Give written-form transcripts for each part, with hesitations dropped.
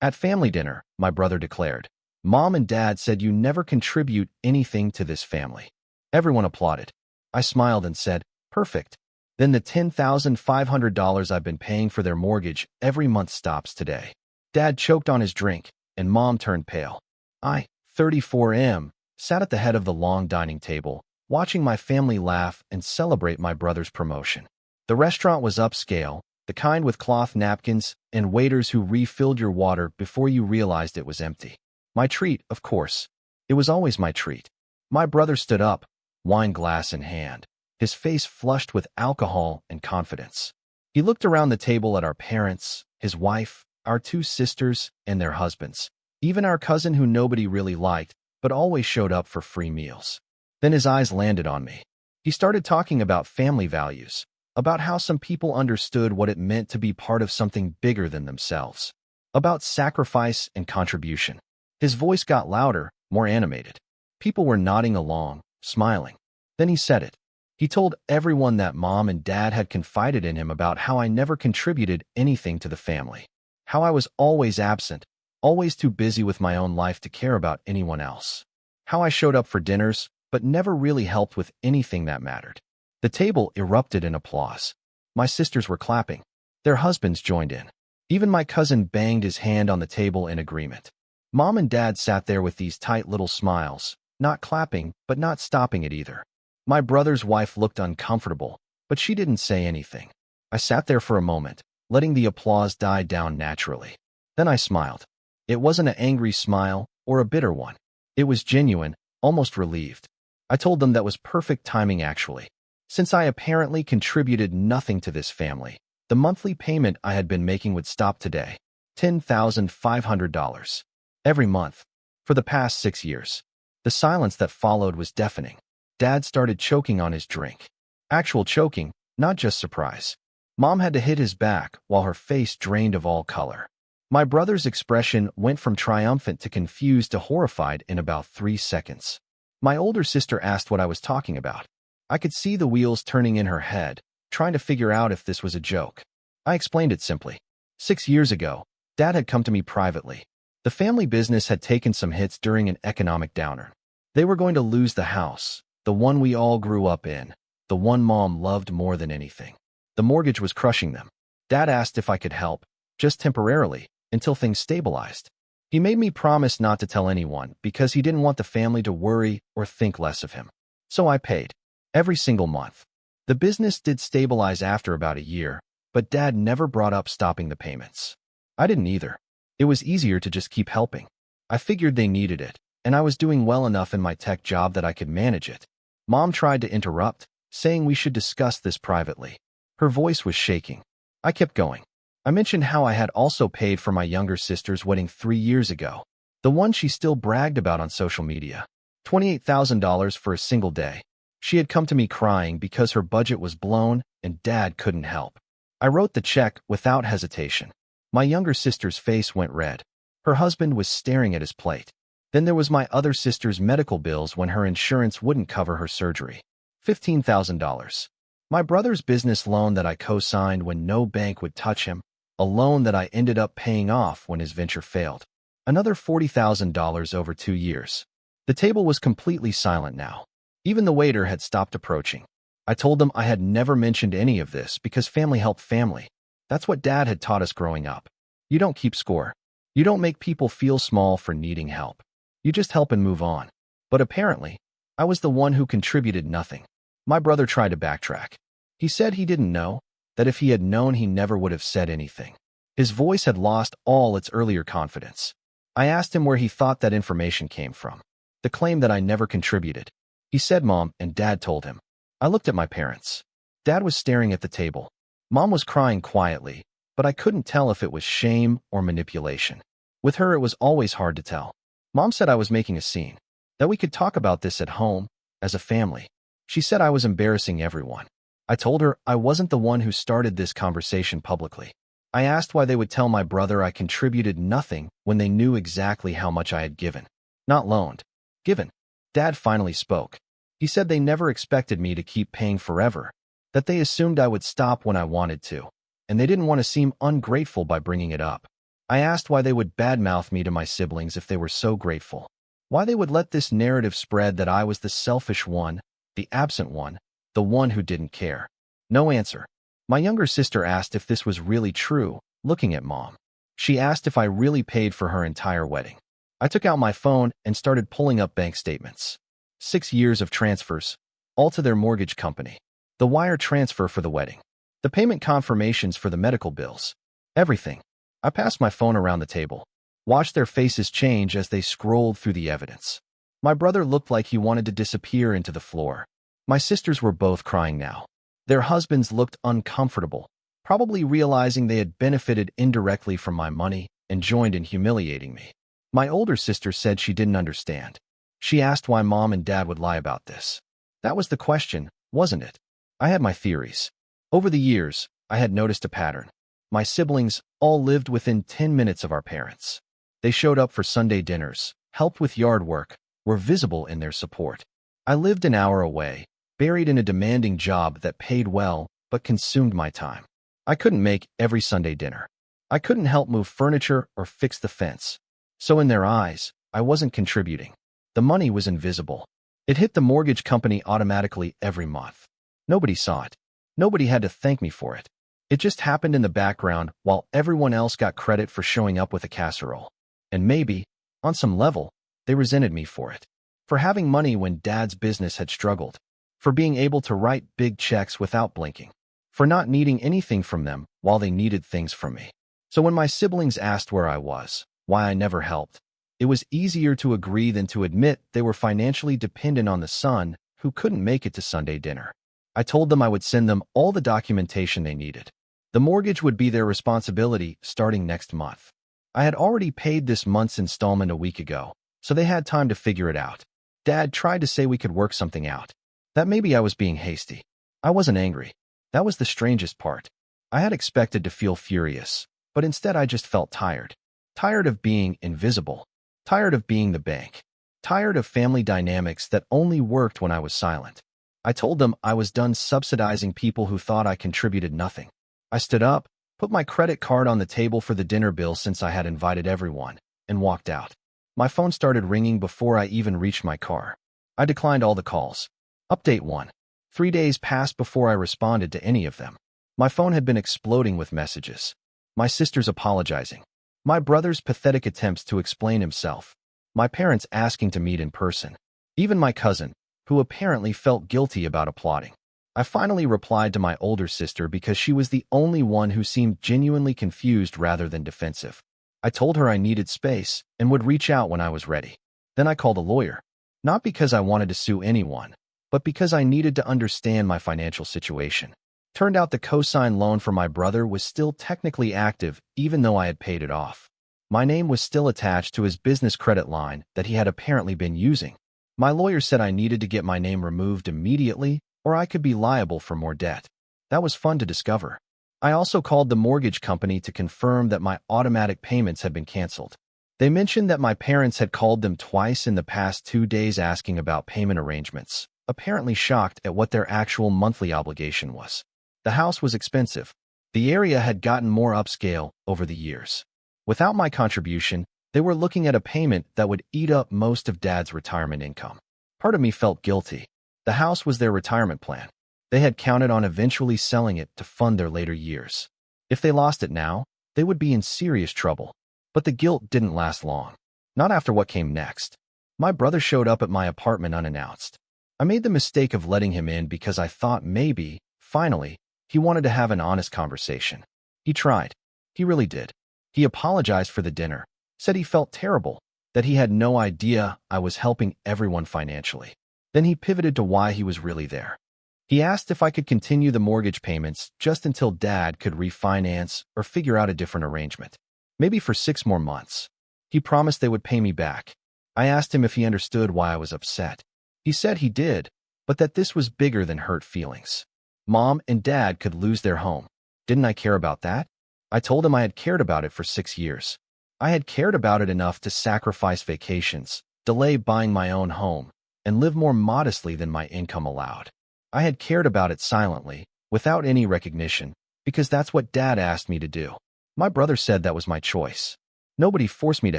At family dinner, my brother declared, "Mom and Dad said you never contribute anything to this family." Everyone applauded. I smiled and said, "Perfect. Then the $10,500 I've been paying for their mortgage every month stops today." Dad choked on his drink, and Mom turned pale. I, 34M, sat at the head of the long dining table, watching my family laugh and celebrate my brother's promotion. The restaurant was upscale, the kind with cloth napkins and waiters who refilled your water before you realized it was empty. My treat, of course. It was always my treat. My brother stood up, wine glass in hand, his face flushed with alcohol and confidence. He looked around the table at our parents, his wife, our two sisters, and their husbands, even our cousin who nobody really liked, but always showed up for free meals. Then his eyes landed on me. He started talking about family values, about how some people understood what it meant to be part of something bigger than themselves, about sacrifice and contribution. His voice got louder, more animated. People were nodding along, smiling. Then he said it. He told everyone that Mom and Dad had confided in him about how I never contributed anything to the family, how I was always absent, always too busy with my own life to care about anyone else, how I showed up for dinners, but never really helped with anything that mattered. The table erupted in applause. My sisters were clapping. Their husbands joined in. Even my cousin banged his hand on the table in agreement. Mom and Dad sat there with these tight little smiles, not clapping, but not stopping it either. My brother's wife looked uncomfortable, but she didn't say anything. I sat there for a moment, letting the applause die down naturally. Then I smiled. It wasn't an angry smile or a bitter one. It was genuine, almost relieved. I told them that was perfect timing actually. Since I apparently contributed nothing to this family, the monthly payment I had been making would stop today. $10,500. Every month. For the past 6 years. The silence that followed was deafening. Dad started choking on his drink. Actual choking, not just surprise. Mom had to hit his back while her face drained of all color. My brother's expression went from triumphant to confused to horrified in about 3 seconds. My older sister asked what I was talking about. I could see the wheels turning in her head, trying to figure out if this was a joke. I explained it simply. 6 years ago, Dad had come to me privately. The family business had taken some hits during an economic downturn. They were going to lose the house, the one we all grew up in, the one Mom loved more than anything. The mortgage was crushing them. Dad asked if I could help, just temporarily, until things stabilized. He made me promise not to tell anyone because he didn't want the family to worry or think less of him. So I paid. Every single month. The business did stabilize after about a year, but Dad never brought up stopping the payments. I didn't either. It was easier to just keep helping. I figured they needed it, and I was doing well enough in my tech job that I could manage it. Mom tried to interrupt, saying we should discuss this privately. Her voice was shaking. I kept going. I mentioned how I had also paid for my younger sister's wedding 3 years ago, the one she still bragged about on social media. $28,000 for a single day. She had come to me crying because her budget was blown and Dad couldn't help. I wrote the check without hesitation. My younger sister's face went red. Her husband was staring at his plate. Then there was my other sister's medical bills when her insurance wouldn't cover her surgery. $15,000. My brother's business loan that I co-signed when no bank would touch him, a loan that I ended up paying off when his venture failed. Another $40,000 over 2 years. The table was completely silent now. Even the waiter had stopped approaching. I told them I had never mentioned any of this because family helped family. That's what Dad had taught us growing up. You don't keep score. You don't make people feel small for needing help. You just help and move on. But apparently, I was the one who contributed nothing. My brother tried to backtrack. He said he didn't know, that if he had known he never would have said anything. His voice had lost all its earlier confidence. I asked him where he thought that information came from. The claim that I never contributed. He said Mom and Dad told him. I looked at my parents. Dad was staring at the table. Mom was crying quietly, but I couldn't tell if it was shame or manipulation. With her, it was always hard to tell. Mom said I was making a scene, that we could talk about this at home, as a family. She said I was embarrassing everyone. I told her I wasn't the one who started this conversation publicly. I asked why they would tell my brother I contributed nothing when they knew exactly how much I had given. Not loaned. Given. Dad finally spoke. He said they never expected me to keep paying forever, that they assumed I would stop when I wanted to, and they didn't want to seem ungrateful by bringing it up. I asked why they would badmouth me to my siblings if they were so grateful. Why they would let this narrative spread that I was the selfish one, the absent one, the one who didn't care. No answer. My younger sister asked if this was really true, looking at Mom. She asked if I really paid for her entire wedding. I took out my phone and started pulling up bank statements. 6 years of transfers, all to their mortgage company. The wire transfer for the wedding. The payment confirmations for the medical bills. Everything. I passed my phone around the table, watched their faces change as they scrolled through the evidence. My brother looked like he wanted to disappear into the floor. My sisters were both crying now. Their husbands looked uncomfortable, probably realizing they had benefited indirectly from my money and joined in humiliating me. My older sister said she didn't understand. She asked why Mom and Dad would lie about this. That was the question, wasn't it? I had my theories. Over the years, I had noticed a pattern. My siblings all lived within 10 minutes of our parents. They showed up for Sunday dinners, helped with yard work, were visible in their support. I lived an hour away, buried in a demanding job that paid well but consumed my time. I couldn't make every Sunday dinner. I couldn't help move furniture or fix the fence. So in their eyes, I wasn't contributing. The money was invisible. It hit the mortgage company automatically every month. Nobody saw it. Nobody had to thank me for it. It just happened in the background while everyone else got credit for showing up with a casserole. And maybe, on some level, they resented me for it. For having money when Dad's business had struggled. For being able to write big checks without blinking. For not needing anything from them while they needed things from me. So when my siblings asked where I was, why I never helped, it was easier to agree than to admit they were financially dependent on the son who couldn't make it to Sunday dinner. I told them I would send them all the documentation they needed. The mortgage would be their responsibility starting next month. I had already paid this month's installment a week ago, so they had time to figure it out. Dad tried to say we could work something out. That maybe I was being hasty. I wasn't angry. That was the strangest part. I had expected to feel furious, but instead I just felt tired. Tired of being invisible. Tired of being the bank. Tired of family dynamics that only worked when I was silent. I told them I was done subsidizing people who thought I contributed nothing. I stood up, put my credit card on the table for the dinner bill since I had invited everyone, and walked out. My phone started ringing before I even reached my car. I declined all the calls. Update 1. 3 days passed before I responded to any of them. My phone had been exploding with messages. My sisters apologizing. My brother's pathetic attempts to explain himself. My parents asking to meet in person. Even my cousin, who apparently felt guilty about applauding. I finally replied to my older sister because she was the only one who seemed genuinely confused rather than defensive. I told her I needed space and would reach out when I was ready. Then I called a lawyer. Not because I wanted to sue anyone, but because I needed to understand my financial situation. Turned out the cosign loan for my brother was still technically active even though I had paid it off. My name was still attached to his business credit line that he had apparently been using. My lawyer said I needed to get my name removed immediately or I could be liable for more debt. That was fun to discover. I also called the mortgage company to confirm that my automatic payments had been canceled. They mentioned that my parents had called them twice in the past 2 days asking about payment arrangements, apparently shocked at what their actual monthly obligation was. The house was expensive. The area had gotten more upscale over the years. Without my contribution, they were looking at a payment that would eat up most of Dad's retirement income. Part of me felt guilty. The house was their retirement plan. They had counted on eventually selling it to fund their later years. If they lost it now, they would be in serious trouble. But the guilt didn't last long. Not after what came next. My brother showed up at my apartment unannounced. I made the mistake of letting him in because I thought maybe, finally, he wanted to have an honest conversation. He tried. He really did. He apologized for the dinner, said he felt terrible, that he had no idea I was helping everyone financially. Then he pivoted to why he was really there. He asked if I could continue the mortgage payments just until Dad could refinance or figure out a different arrangement. Maybe for 6 more months. He promised they would pay me back. I asked him if he understood why I was upset. He said he did, but that this was bigger than hurt feelings. Mom and Dad could lose their home. Didn't I care about that? I told him I had cared about it for 6 years. I had cared about it enough to sacrifice vacations, delay buying my own home, and live more modestly than my income allowed. I had cared about it silently, without any recognition, because that's what Dad asked me to do. My brother said that was my choice. Nobody forced me to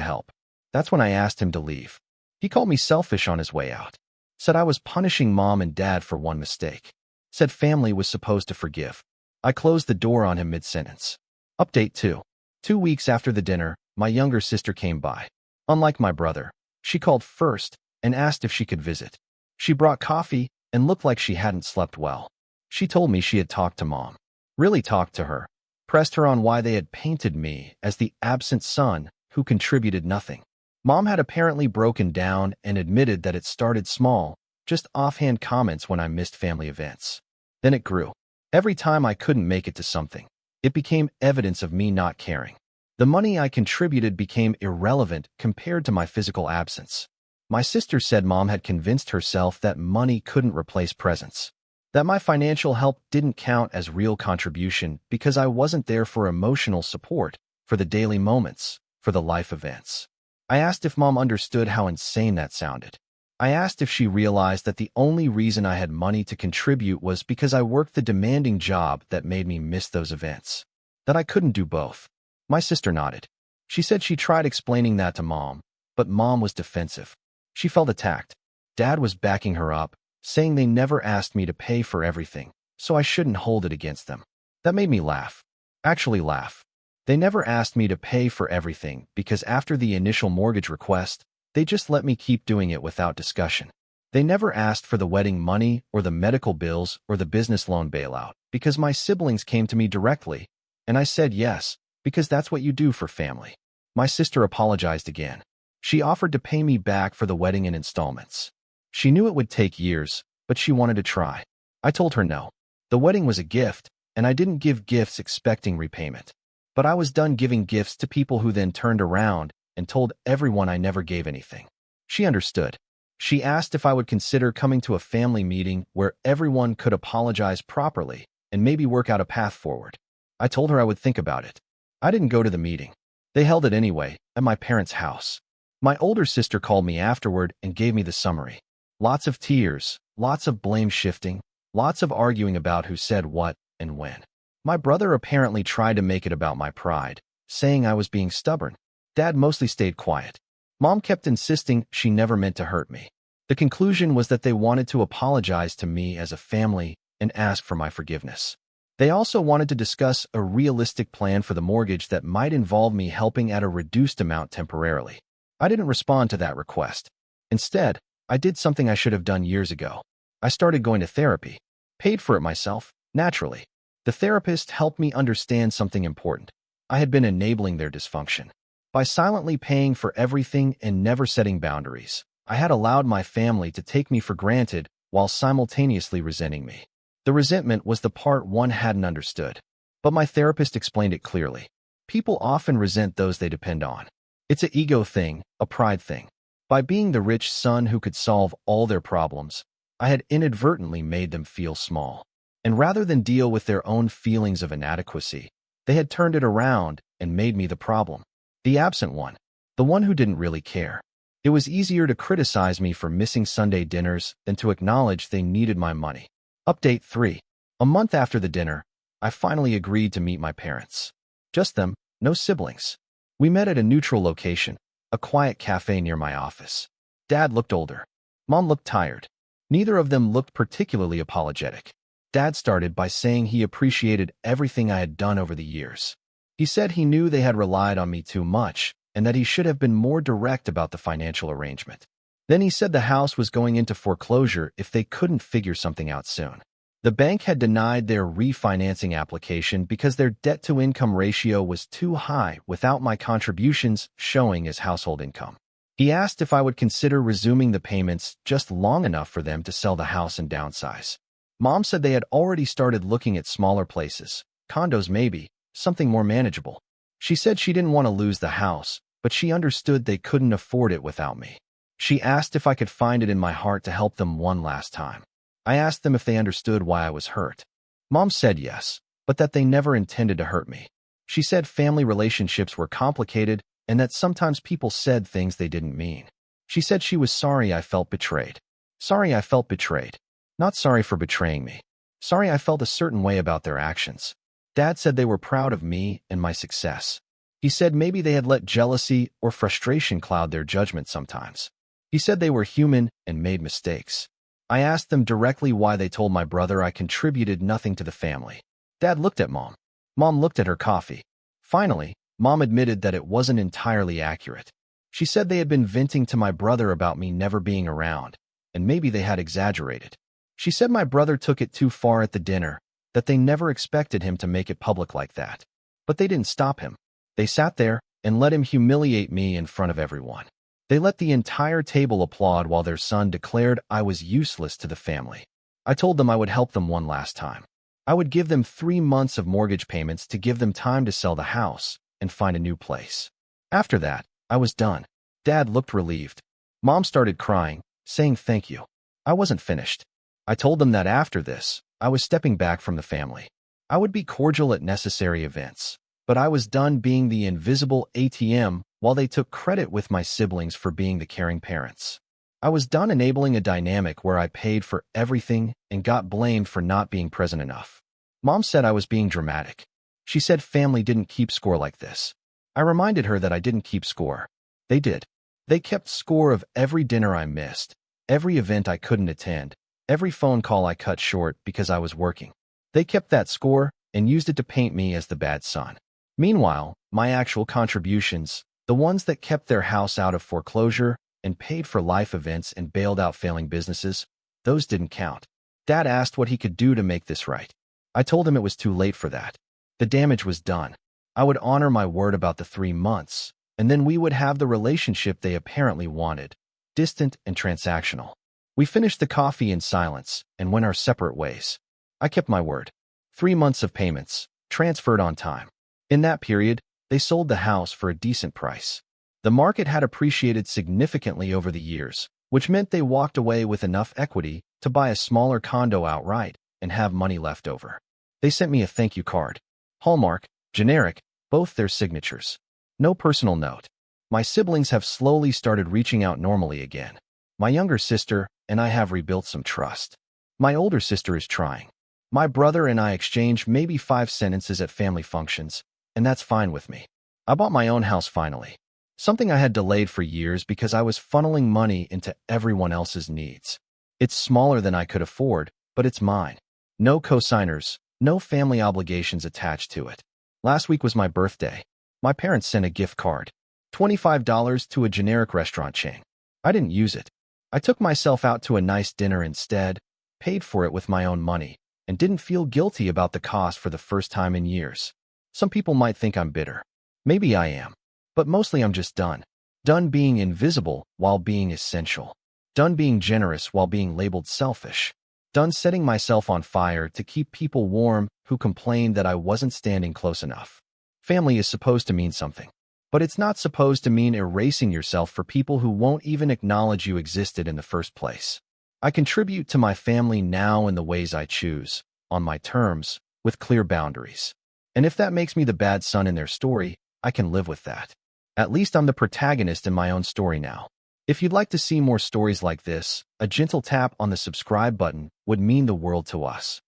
help. That's when I asked him to leave. He called me selfish on his way out. Said I was punishing mom and dad for one mistake. Said family was supposed to forgive. I closed the door on him mid-sentence. Update 2. 2 weeks after the dinner, my younger sister came by. Unlike my brother, she called first and asked if she could visit. She brought coffee and looked like she hadn't slept well. She told me she had talked to mom. Really talked to her. Pressed her on why they had painted me as the absent son who contributed nothing. Mom had apparently broken down and admitted that it started small, just offhand comments when I missed family events. Then it grew. Every time I couldn't make it to something, it became evidence of me not caring. The money I contributed became irrelevant compared to my physical absence. My sister said mom had convinced herself that money couldn't replace presence. That my financial help didn't count as real contribution because I wasn't there for emotional support, for the daily moments, for the life events. I asked if mom understood how insane that sounded. I asked if she realized that the only reason I had money to contribute was because I worked the demanding job that made me miss those events. That I couldn't do both. My sister nodded. She said she tried explaining that to mom, but mom was defensive. She felt attacked. Dad was backing her up, saying they never asked me to pay for everything, so I shouldn't hold it against them. That made me laugh. Actually laugh. They never asked me to pay for everything because after the initial mortgage request, they just let me keep doing it without discussion. They never asked for the wedding money or the medical bills or the business loan bailout because my siblings came to me directly, and I said yes, because that's what you do for family. My sister apologized again. She offered to pay me back for the wedding in installments. She knew it would take years, but she wanted to try. I told her no. The wedding was a gift, and I didn't give gifts expecting repayment. But I was done giving gifts to people who then turned around and told everyone I never gave anything. She understood. She asked if I would consider coming to a family meeting where everyone could apologize properly and maybe work out a path forward. I told her I would think about it. I didn't go to the meeting. They held it anyway, at my parents' house. My older sister called me afterward and gave me the summary. Lots of tears, lots of blame shifting, lots of arguing about who said what and when. My brother apparently tried to make it about my pride, saying I was being stubborn. Dad mostly stayed quiet. Mom kept insisting she never meant to hurt me. The conclusion was that they wanted to apologize to me as a family and ask for my forgiveness. They also wanted to discuss a realistic plan for the mortgage that might involve me helping at a reduced amount temporarily. I didn't respond to that request. Instead, I did something I should have done years ago. I started going to therapy. Paid for it myself, naturally. The therapist helped me understand something important. I had been enabling their dysfunction. By silently paying for everything and never setting boundaries, I had allowed my family to take me for granted while simultaneously resenting me. The resentment was the part one hadn't understood. But my therapist explained it clearly. People often resent those they depend on. It's an ego thing, a pride thing. By being the rich son who could solve all their problems, I had inadvertently made them feel small. And rather than deal with their own feelings of inadequacy, they had turned it around and made me the problem. The absent one. The one who didn't really care. It was easier to criticize me for missing Sunday dinners than to acknowledge they needed my money. Update 3. A month after the dinner, I finally agreed to meet my parents. Just them, no siblings. We met at a neutral location, a quiet cafe near my office. Dad looked older. Mom looked tired. Neither of them looked particularly apologetic. Dad started by saying he appreciated everything I had done over the years. He said he knew they had relied on me too much and that he should have been more direct about the financial arrangement. Then he said the house was going into foreclosure if they couldn't figure something out soon. The bank had denied their refinancing application because their debt-to-income ratio was too high without my contributions showing as household income. He asked if I would consider resuming the payments just long enough for them to sell the house and downsize. Mom said they had already started looking at smaller places, condos maybe, something more manageable. She said she didn't want to lose the house, but she understood they couldn't afford it without me. She asked if I could find it in my heart to help them one last time. I asked them if they understood why I was hurt. Mom said yes, but that they never intended to hurt me. She said family relationships were complicated and that sometimes people said things they didn't mean. She said she was sorry I felt betrayed. Sorry I felt betrayed. Not sorry for betraying me. Sorry I felt a certain way about their actions. Dad said they were proud of me and my success. He said maybe they had let jealousy or frustration cloud their judgment sometimes. He said they were human and made mistakes. I asked them directly why they told my brother I contributed nothing to the family. Dad looked at Mom. Mom looked at her coffee. Finally, Mom admitted that it wasn't entirely accurate. She said they had been venting to my brother about me never being around, and maybe they had exaggerated. She said my brother took it too far at the dinner, that they never expected him to make it public like that. But they didn't stop him. They sat there and let him humiliate me in front of everyone. They let the entire table applaud while their son declared I was useless to the family. I told them I would help them one last time. I would give them 3 months of mortgage payments to give them time to sell the house and find a new place. After that, I was done. Dad looked relieved. Mom started crying, saying thank you. I wasn't finished. I told them that after this, I was stepping back from the family. I would be cordial at necessary events, but I was done being the invisible ATM while they took credit with my siblings for being the caring parents. I was done enabling a dynamic where I paid for everything and got blamed for not being present enough. Mom said I was being dramatic. She said family didn't keep score like this. I reminded her that I didn't keep score. They did. They kept score of every dinner I missed, every event I couldn't attend, every phone call I cut short because I was working. They kept that score and used it to paint me as the bad son. Meanwhile, my actual contributions, the ones that kept their house out of foreclosure and paid for life events and bailed out failing businesses, those didn't count. Dad asked what he could do to make this right. I told him it was too late for that. The damage was done. I would honor my word about the 3 months, and then we would have the relationship they apparently wanted, distant and transactional. We finished the coffee in silence and went our separate ways. I kept my word. 3 months of payments, transferred on time. In that period, they sold the house for a decent price. The market had appreciated significantly over the years, which meant they walked away with enough equity to buy a smaller condo outright and have money left over. They sent me a thank you card. Hallmark, generic, both their signatures. No personal note. My siblings have slowly started reaching out normally again. My younger sister and I have rebuilt some trust. My older sister is trying. My brother and I exchange maybe 5 sentences at family functions, and that's fine with me. I bought my own house finally. Something I had delayed for years because I was funneling money into everyone else's needs. It's smaller than I could afford, but it's mine. No co-signers, no family obligations attached to it. Last week was my birthday. My parents sent a gift card. $25 to a generic restaurant chain. I didn't use it. I took myself out to a nice dinner instead, paid for it with my own money, and didn't feel guilty about the cost for the first time in years. Some people might think I'm bitter. Maybe I am. But mostly I'm just done. Done being invisible while being essential. Done being generous while being labeled selfish. Done setting myself on fire to keep people warm who complained that I wasn't standing close enough. Family is supposed to mean something. But it's not supposed to mean erasing yourself for people who won't even acknowledge you existed in the first place. I contribute to my family now in the ways I choose, on my terms, with clear boundaries. And if that makes me the bad son in their story, I can live with that. At least I'm the protagonist in my own story now. If you'd like to see more stories like this, a gentle tap on the subscribe button would mean the world to us.